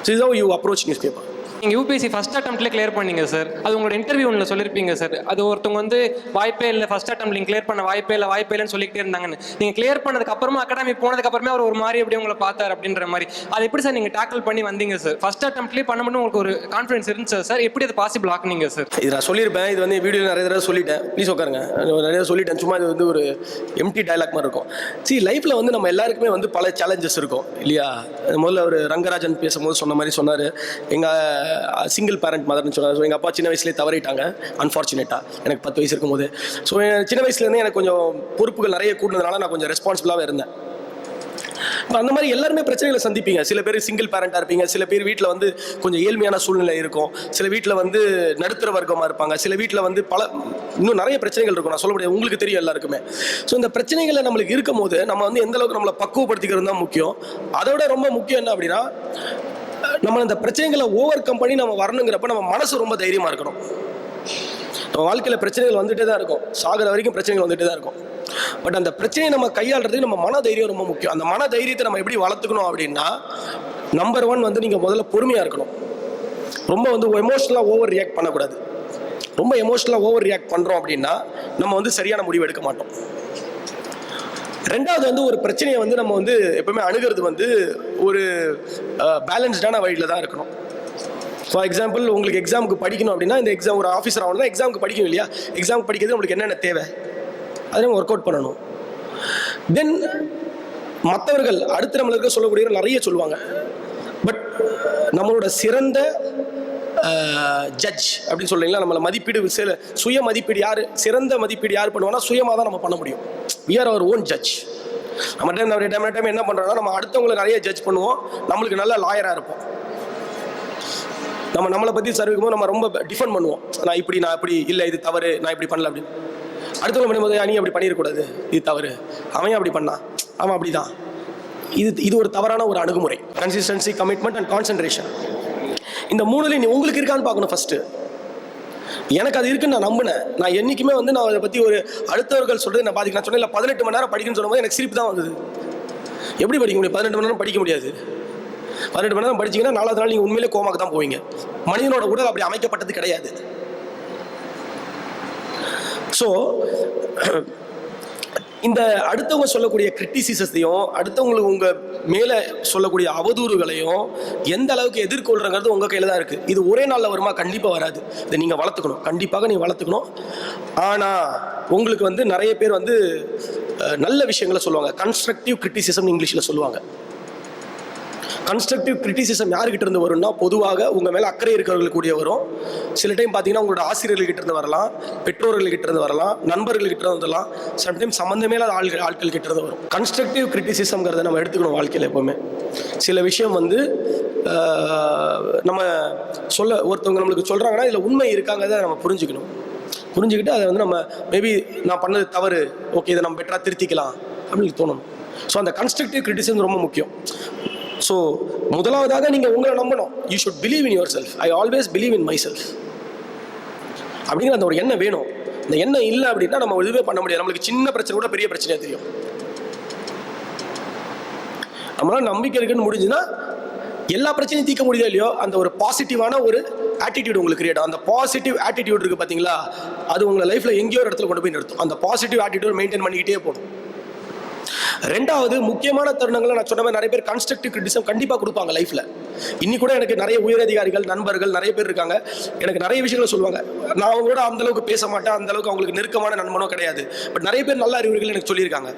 So is how you approach news paper. நீங்கள் யூபிஎஸ்சி ஃபஸ்ட் அட்டம்ப்ட்ல கிளியர் பண்ணீங்க சார். அது உங்களோட இன்டர்வியூ ஒன்றில் சொல்லியிருப்பீங்க சார். அது ஒருத்தவங்க வந்து வாய்ப்பே இல்லை, ஃபஸ்ட் அட்டம்ப்ட் நீங்கள் கிளியர் பண்ண வாய்ப்பே இல்லைன்னு சொல்லிக்கிட்டே இருந்தாங்கன்னு. நீங்கள் கிளியர் பண்ணதுக்கு அப்புறமா அகாடமி போனதுக்கு அப்புறமே அவர் ஒரு மாதிரி எப்படி உங்களை பார்த்தார் அப்படின்ற மாதிரி. அது எப்படி சார் நீங்கள் டேக்கிள் பண்ணி வந்தீங்க சார்? ஃபஸ்ட் அட்டம்ப்ட்லேயே பண்ண மட்டும் உங்களுக்கு ஒரு கான்ஃபிடன்ஸ் இருந்துச்சு சார். எப்படி அது பாசிபிள் ஆக்குனீங்க சார்? இது நான் சொல்லியிருப்பேன், இது வந்து வீடியோ நிறைய தடவை சொல்லிட்டேன். ப்ளீஸ் உட்காருங்க, நிறைய சொல்லிட்டேன். சும்மா இது வந்து ஒரு எம்டி டைலாக் மாதிரி இருக்கும். லைஃப்பில் வந்து நம்ம எல்லாருக்குமே வந்து பல சேலஞ்சஸ் இருக்கும் இல்லையா? முதல்ல ஒரு ரங்கராஜன் பேசும்போது சொன்ன மாதிரி சொன்னார், எங்கள் சிங்கிள் பேரண்ட் மதர்னு சொன்னார். ஸோ எங்கள் அப்பா சின்ன வயசுலேயே தவறிட்டாங்க அன்ஃபார்ச்சுனேட்டாக, எனக்கு 10 வயசு இருக்கும்போது. ஸோ சின்ன வயசுலேருந்தே எனக்கு கொஞ்சம் பொறுப்புகள் நிறைய கூடுனதுனால நான் கொஞ்சம் ரெஸ்பான்சிபிளாகவே இருந்தேன். இப்போ அந்த மாதிரி எல்லாருமே பிரச்சனைகளை சந்திப்பீங்க. சில பேர் சிங்கிள் பேரண்டாக இருப்பீங்க, சில பேர் வீட்டில் வந்து கொஞ்சம் ஏழ்மையான சூழ்நிலை இருக்கும், சில வீட்டில் வந்து நடுத்தர வர்க்கமாக இருப்பாங்க, சில வீட்டில் வந்து இன்னும் நிறைய பிரச்சனைகள் இருக்கும். நான் சொல்ல முடியாது, உங்களுக்கு தெரியும் எல்லாருக்குமே. ஸோ இந்த பிரச்சனைகளை நம்மளுக்கு இருக்கும் போது நம்ம வந்து எந்த அளவுக்கு நம்மளை பக்குவப்படுத்திக்கிறது தான் முக்கியம். அதோட ரொம்ப முக்கியம் என்ன அப்படின்னா, நம்ம இந்த பிரச்சனைகளை ஓவர் கம் பண்ணி நம்ம வரணுங்கிறப்ப நம்ம மனசு ரொம்ப தைரியமாக இருக்கணும். நம்ம வாழ்க்கையில் பிரச்சனைகள் வந்துகிட்டே தான் இருக்கும், சாகிற வரைக்கும் பிரச்சனைகள் வந்துகிட்டே தான் இருக்கும். பட் அந்த பிரச்சனையை நம்ம கையாளுறதுக்கு நம்ம மன தைரியம் ரொம்ப முக்கியம். அந்த மன தைரியத்தை நம்ம எப்படி வளர்த்துக்கணும் அப்படின்னா, நம்பர் 1 வந்து நீங்கள் முதல்ல பொறுமையாக இருக்கணும். ரொம்ப வந்து எமோஷனலாக ஓவர் ரியாக்ட் பண்ணக்கூடாது. ரொம்ப எமோஷனலாக ஓவர் ரியாக்ட் பண்ணுறோம் அப்படின்னா நம்ம வந்து சரியான முடிவு எடுக்க மாட்டோம். ரெண்டாவது வந்து ஒரு பிரச்சனையை வந்து நம்ம வந்து எப்பவுமே அணுகிறது வந்து ஒரு பேலன்ஸ்டான வழியில் தான் இருக்கணும். ஃபார் எக்ஸாம்பிள், உங்களுக்கு எக்ஸாமுக்கு படிக்கணும் அப்படின்னா, இந்த எக்ஸாம் ஒரு ஆஃபீஸர் ஆகணும்னா எக்ஸாமுக்கு படிக்கணும் இல்லையா? எக்ஸாமுக்கு படிக்கிறது உங்களுக்கு என்னென்ன தேவை அதை நம்ம ஒர்க் அவுட் பண்ணணும். தென் மற்றவர்கள் அடுத்து நம்மளுக்கு சொல்லக்கூடிய நிறைய சொல்லுவாங்க. பட் நம்மளோட சிறந்த ஜட்ஜ் அப்படின்னு சொல்றீங்களா, நம்மளை மதிப்பீடு சுய மதிப்பீடு யார், சிறந்த மதிப்பீடு யார் பண்ணுவோம்னா சுயமாக தான் நம்ம பண்ண முடியும். we are our own judge. நம்ம டைம் என்ன பண்ணுறோம்னா, நம்ம அடுத்தவங்களை நிறைய ஜட்ஜ் பண்ணுவோம், நம்மளுக்கு நல்ல லாயராக இருப்போம். நம்மளை பற்றி சர்விக்கும் போது நம்ம ரொம்ப டிஃபெண்ட் பண்ணுவோம். நான் இப்படி இல்லை, இது தவறு, நான் இப்படி பண்ணல அப்படின்னு. அடுத்தவங்க பண்ணும்போது நீ அப்படி பண்ணிடக்கூடாது, இது தவறு, அவன் அப்படி பண்ணான், அவன் அப்படி தான். இது ஒரு தவறான ஒரு அணுகுமுறை. கன்சிஸ்டன்சி, கமிட்மெண்ட் அண்ட் கான்சன்ட்ரேஷன், இந்த 3லையும் உங்களுக்கு இருக்கான்னு பார்க்கணும் ஃபர்ஸ்ட். எனக்கு அது இருக்குன்னு நான் நம்பினேன். நான் என்றைக்குமே வந்து நான் அதை பற்றி ஒரு அடுத்தவர்கள் சொல்கிறது நான் பாதிக்க. நான் சொன்னேன் 18 மணி நேரம் படிக்கணும்னு சொல்லும்போது எனக்கு சிரிப்பு தான் வந்தது. எப்படி படிக்க முடியும்? 18 மணி நேரம் படிக்க முடியாது. 18 மணி நேரம் படிச்சிங்கன்னா 4வது நாள் நீங்கள் உண்மையிலே கோமாக்கு தான் போவீங்க. மனிதனோட உடல் அப்படி அமைக்கப்பட்டது கிடையாது. ஸோ இந்த அடுத்தவங்க சொல்லக்கூடிய கிரிட்டிசிசத்தையும் அடுத்தவங்களுக்கு உங்கள் மேலே சொல்லக்கூடிய அவதூறுகளையும் எந்த அளவுக்கு எதிர்கொள்கிறங்கிறது உங்கள் கையில் தான் இருக்குது. இது ஒரே நாளில் வருமா? கண்டிப்பாக வராது. இதை நீங்கள் வளர்த்துக்கணும், கண்டிப்பாக நீங்கள் வளர்த்துக்கணும். ஆனால் உங்களுக்கு வந்து நிறைய பேர் வந்து நல்ல விஷயங்களை சொல்லுவாங்க. கன்ஸ்ட்ரக்டிவ் கிரிட்டிசிசம் இங்கிலீஷில் சொல்லுவாங்க. கன்ஸ்ட்ரக்டிவ் கிரிட்டிசிசம் யாருக்கிட்ட இருந்து வரும்னா, பொதுவாக உங்கள் மேலே அக்கறை இருக்கிறவர்களுக்கு கூடிய வரும். சில டைம் பார்த்தீங்கன்னா உங்களோட ஆசிரியர்கள்கிட்ட இருந்து வரலாம், பெற்றோர்கள்கிட்ட இருந்து வரலாம், நண்பர்கள்கிட்ட இருந்து வரலாம், சம்டைம் சம்மந்தமே இல்லாத ஆட்கள் கிட்ட இருந்து வரும். கன்ஸ்ட்ரக்டிவ் கிரிட்டிசிசம்ங்கிறத நம்ம எடுத்துக்கணும் வாழ்க்கையில் எப்போவுமே. சில விஷயம் வந்து நம்ம ஒருத்தவங்க நம்மளுக்கு சொல்கிறாங்கன்னா இதில் உண்மை இருக்காங்கிறத நம்ம புரிஞ்சுக்கிட்டு அதை வந்து நம்ம மேபி நான் பண்ணது தவறு, ஓகே இதை நம்ம பெட்டராக திருத்திக்கலாம் அப்படின்னு தோணணும். ஸோ அந்த கன்ஸ்ட்ரக்டிவ் கிரிட்டிசிசம் ரொம்ப முக்கியம். ஸோ முதலாவதாக நீங்கள் உங்களை நம்பணும். You should believe in your self. I always believe in my self அப்படிங்கிற அந்த ஒரு எண்ணம் வேணும். இந்த எண்ணம் இல்லை அப்படின்னா நம்ம இதுவே பண்ண முடியாது. நம்மளுக்கு சின்ன பிரச்சனை கூட பெரிய பிரச்சனையாக தெரியும். நம்மளால நம்பிக்கை இருக்குன்னு முடிஞ்சுன்னா எல்லா பிரச்சனையும் தீர்க்க முடியுதோ இல்லையோ, அந்த ஒரு பாசிட்டிவான ஒரு ஆட்டிடியூட் உங்களுக்கு கிரியேட். அந்த பாசிட்டிவ் ஆட்டிடியூட் இருக்குது பார்த்தீங்களா, அது உங்களை லைஃப்பில் எங்கேயோ ஒரு இடத்துல கொண்டு போய் நிறுத்தும். அந்த பாசிட்டிவ் ஆட்டிடியூட் மெயின்டைன் பண்ணிக்கிட்டே போகணும். ரெண்டாவது முக்கியமான தருணங்களை நான் சொன்ன மாதிரி நிறைய பேர் கன்ஸ்ட்ரக்டிவ் கிரிட்டிசிசம் கண்டிப்பாக கொடுப்பாங்க லைஃப்பில். இன்னி கூட எனக்கு நிறைய உயரதிகாரிகள் நண்பர்கள் நிறைய பேர் இருக்காங்க. எனக்கு நிறைய விஷயங்களை சொல்லுவாங்க. நான் அவங்களோட அந்தளவுக்கு பேச மாட்டேன், அந்தளவுக்கு அவங்களுக்கு நெருக்கமான நண்பனோ கிடையாது. பட் நிறைய பேர் நல்ல அறிவுரைகள் எனக்கு சொல்லியிருக்காங்க.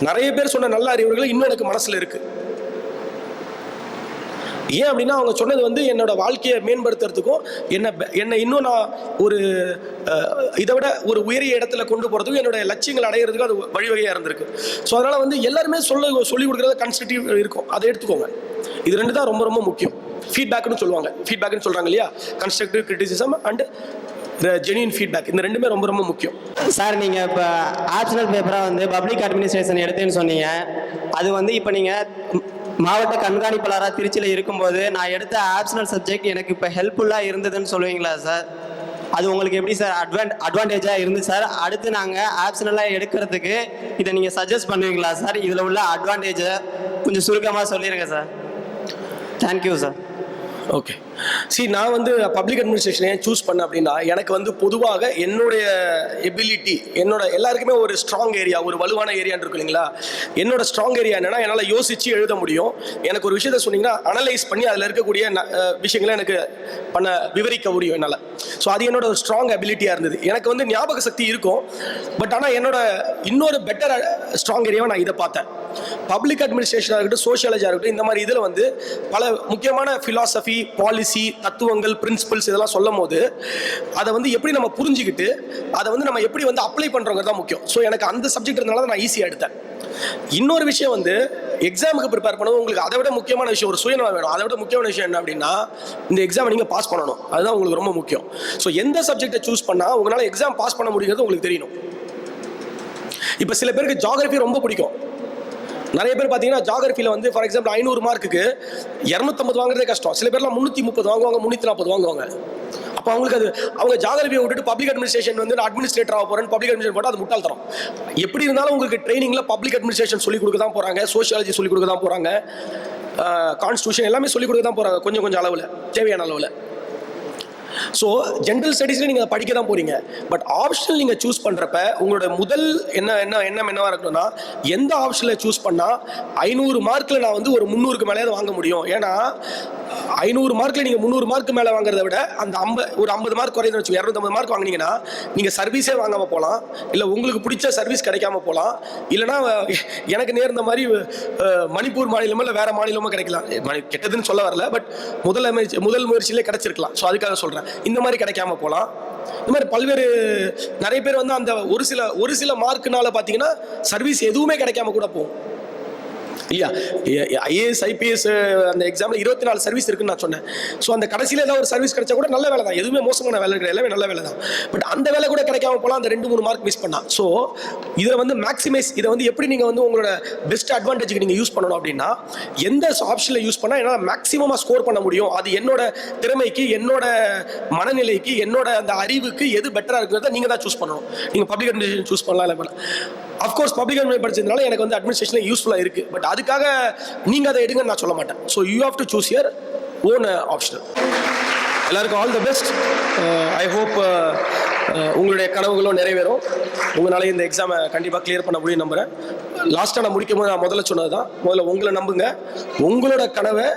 நிறைய பேர் சொன்ன நல்ல அறிவுரைகள் இன்னும் எனக்கு மனசில் இருக்குது. ஏன் அப்படின்னா அவங்க சொன்னது வந்து என்னோட வாழ்க்கையை மேம்படுத்துறதுக்கும் என்னை இன்னும் நான் ஒரு இதை விட ஒரு உயரிய இடத்துல கொண்டு போகிறதுக்கும் என்னோட லட்சியங்கள் அடைகிறதுக்கும் அது வழிவகையாக இருந்திருக்கு. ஸோ அதனால் வந்து எல்லாருமே சொல்லி கொடுக்குறது கன்ஸ்ட்ரக்டிவ் இருக்கும், அதை எடுத்துக்கோங்க. இது ரெண்டு தான் ரொம்ப ரொம்ப முக்கியம். ஃபீட்பேக்னு சொல்லுவாங்க, ஃபீட்பேக்னு சொல்கிறாங்க இல்லையா, constructive criticism and genuine feedback. இந்த ரெண்டுமே ரொம்ப ரொம்ப முக்கியம். சார் நீங்கள் இப்போ ஆப்ஷனல் பேப்பராக வந்து பப்ளிக் அட்மினிஸ்ட்ரேஷன் எடுத்தேன்னு சொன்னீங்க. அது வந்து இப்போ நீங்கள் மாவட்ட கண்காணிப்பாளராக திருச்சியில் இருக்கும்போது நான் எடுத்த ஆப்ஷனல் சப்ஜெக்ட் எனக்கு இப்போ ஹெல்ப்ஃபுல்லாக இருந்ததுன்னு சொல்லுவீங்களா சார்? அது உங்களுக்கு எப்படி சார் அட்வான்டேஜாக இருந்து சார்? அடுத்து நாங்கள் ஆப்ஷனலாக எடுக்கிறதுக்கு இதை நீங்கள் சஜஸ்ட் பண்ணுவீங்களா சார்? இதில் உள்ள அட்வான்டேஜை கொஞ்சம் சுருக்கமாக சொல்லிடுங்க சார். Thank you sir. ஓகே, நான் வந்து பப்ளிக் அட்மினிஸ்ட்ரேஷனை சூஸ் பண்ணேன் அப்படின்னா, எனக்கு வந்து பொதுவாக என்னுடைய எபிலிட்டி, என்னோட எல்லாருக்குமே ஒரு ஸ்ட்ராங் ஏரியா, ஒரு வலுவான ஏரியான்னு இருக்கு இல்லைங்களா. என்னோட ஸ்ட்ராங் ஏரியா என்னன்னா, என்னால் யோசித்து எழுத முடியும். எனக்கு ஒரு விஷயத்த சொன்னீங்கன்னா அனலைஸ் பண்ணி அதில் இருக்கக்கூடிய விஷயங்களை எனக்கு விவரிக்க முடியும் என்னால். ஸோ அது என்னோட ஒரு ஸ்ட்ராங் அபிலிட்டியாக இருந்தது. எனக்கு வந்து ஞாபக சக்தி இருக்கும். பட் ஆனால் என்னோட இன்னொரு பெட்டர் ஸ்ட்ராங் ஏரியாவை நான் இதை பார்த்தேன். பப்ளிக் அட்மினிஸ்ட்ரேஷனாக இருக்கட்டும், சோஷியாலஜியாக இருக்கட்டும், இந்த மாதிரி இதில் வந்து பல முக்கியமான ஃபிலாசபி, பாலிசி, தத்துவங்கள், பிரின்சிபல்ஸ் இதெல்லாம் சொல்லும் போது அதை வந்து எப்படி நம்ம புரிஞ்சுக்கிட்டு அதை வந்து நம்ம எப்படி வந்து அப்ளை பண்ணுறோங்கிறது தான் முக்கியம். ஸோ எனக்கு அந்த சப்ஜெக்ட் இருந்தனால தான் நான் ஈஸியாக எடுத்தேன். இன்னொரு விஷயம் வந்து எக்ஸாமுக்கு ப்ரிப்பேர் பண்ணும்போது உங்களுக்கு அதை விட முக்கியமான விஷயம் ஒரு சுயநலம் வேணும். அதை விட முக்கியமான விஷயம் என்ன அப்படின்னா, இந்த எக்ஸாமை நீங்கள் பாஸ் பண்ணணும். அதுதான் உங்களுக்கு ரொம்ப முக்கியம். ஸோ எந்த சப்ஜெக்டை சூஸ் பண்ணால் உங்களால் எக்ஸாம் பாஸ் பண்ண முடியுங்கிறது உங்களுக்கு தெரியணும். இப்போ சில பேருக்கு ஜியோகிராஃபி ரொம்ப பிடிக்கும். நிறைய பேர் பார்த்தீங்கன்னா ஜியோகிராஃபியில் வந்து ஃபார் எக்ஸாம்பிள் 500 மார்க்குக்கு 250 வாங்குறதே கஷ்டம். சில பேர்லாம் 330 வாங்குவாங்க, 340 வாங்குவாங்க. அப்போ அவங்களுக்கு அது அவங்க ஜியோகிராஃபியை விட்டுட்டு பப்ளிக் அட்மினிஸ்ட்ரேஷன் வந்து அட்மினிஸ்ட்ரேட்டர் ஆக போகிறேன்னு பப்ளிக் அட்மினிஸ்ட்ரேஷன் போட்டால் அது முட்டாள்தரம். எப்படி இருந்தாலும் உங்களுக்கு ட்ரைனிங்கில் பப்ளிக் அட்மினிஸ்ட்ரேஷன் சொல்லிக் கொடுக்க தான் போகிறாங்க, சோஷியாலஜி சொல்லிக் கொடுக்க தான் போகிறாங்க, கான்ஸ்டியூஷன் எல்லாமே சொல்லிக் கொடுக்க தான் போகிறாங்க, கொஞ்சம் கொஞ்சம் அளவில், தேவையான அளவில். ஸோ ஜென்ரல் ஸ்டடீஸில் நீங்கள் அதை படிக்க தான் போகிறீங்க. பட் ஆப்ஷனல் நீங்கள் சூஸ் பண்ணுறப்ப உங்களோட முதல் என்னவாக இருக்கணும்னா, எந்த ஆப்ஷனில் சூஸ் பண்ணால் 500 மார்க்கில் நான் வந்து ஒரு 300க்கு மேலே வாங்க முடியும். ஏன்னா 500 மார்க்கில் நீங்கள் 300 மார்க்கு மேலே வாங்குறத விட அந்த ஒரு 50 மார்க் குறையுதுன்னு வச்சுக்கோங்க, 250 மார்க் வாங்கினீங்கன்னா நீங்கள் சர்வீஸே வாங்காமல் போகலாம், இல்லை உங்களுக்கு பிடிச்ச சர்வீஸ் கிடைக்காம போகலாம், இல்லைனா எனக்கு நேர்ந்த மாதிரி மணிப்பூர் மாநிலமோ இல்லை வேறு மாநிலமோ கிடைக்கலாம். கெட்டதுன்னு சொல்ல வரல, பட் முதல் முயற்சியிலே கிடைச்சிருக்கலாம். ஸோ அதுக்காக சொல்கிறேன், இந்த மாதிரி கிடைக்காம போகலாம். இந்த மாதிரி பல்வேறு நிறைய பேர் வந்து அந்த ஒரு சில மார்க்குனால பார்த்தீங்கன்னா சர்வீஸ் எதுவுமே கிடைக்காம கூட போகும். இல்லையா? ஐஏஎஸ் ஐபிஎஸ் அந்த எக்ஸாமில் 24 சர்வீஸ் இருக்குன்னு நான் சொன்னேன். ஸோ அந்த கடைசியில் ஏதாவது ஒரு சர்வீஸ் கிடைச்சா கூட நல்ல வேலை தான், எதுவுமே மோசமான வேலை கிடையாது, எல்லாமே நல்ல வேலை தான். பட் அந்த வேலை கூட கிடைக்காம போகலாம், அந்த 2-3 மார்க் மிஸ் பண்ணா. ஸோ இதில் வந்து மேக்ஸிமைஸ், இதை வந்து எப்படி நீங்கள் வந்து உங்களோட பெஸ்ட் அட்வான்டேஜுக்கு நீங்கள் யூஸ் பண்ணணும் அப்படின்னா, எந்த ஆப்ஷனில் யூஸ் பண்ணால் என்னால் மேக்ஸிமமாக ஸ்கோர் பண்ண முடியும், அது என்னோட திறமைக்கு, என்னோட மனநிலைக்கு, என்னோட அந்த அறிவுக்கு எது பெட்டராக இருக்கிறத நீங்கள் தான் சூஸ் பண்ணணும். நீங்கள் பப்ளிக் அட்மினிஸ்ட்ரேஷன் சூஸ் பண்ணலாம், இல்லை பண்ணலாம். அஃப்கோர்ஸ் பப்ளிக் அட்மினிஸ்ட்ரேஷன் படிச்சதுனால எனக்கு வந்து அட்மினிஸ்ட்ரேஷனில் யூஸ்ஃபுல்லாக இருக்குது. பட் அதுக்காக நீங்கள் அதை எடுங்கன்னு நான் சொல்ல மாட்டேன். So you have to choose your own optional. எல்லாருக்கும் all the best. I hope உங்களுடைய கனவுகளும் நிறைவேறும். உங்களால் இந்த எக்ஸாமை கண்டிப்பாக கிளியர் பண்ண முடியும் நம்புகிறேன். லாஸ்ட்டாக நான் முடிக்கும் போது நான் முதல்ல சொன்னது தான், முதல்ல உங்களை நம்புங்க. உங்களோட கனவை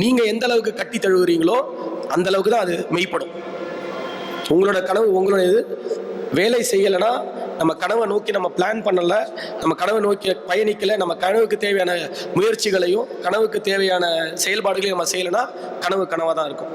நீங்கள் எந்த அளவுக்கு கட்டி தழுவுறீங்களோ அந்த அளவுக்கு தான் அது மெய்ப்படும். உங்களோட கனவு உங்களோட இது வேலை செய்யலைன்னா, நம்ம கனவை நோக்கி நம்ம பிளான் பண்ணலை, நம்ம கனவை நோக்கி பயணிக்கலை, நம்ம கனவுக்கு தேவையான முயற்சிகளையும் கனவுக்கு தேவையான செயல்பாடுகளையும் நம்ம செய்யலைன்னா கனவு கனவாக தான் இருக்கும்.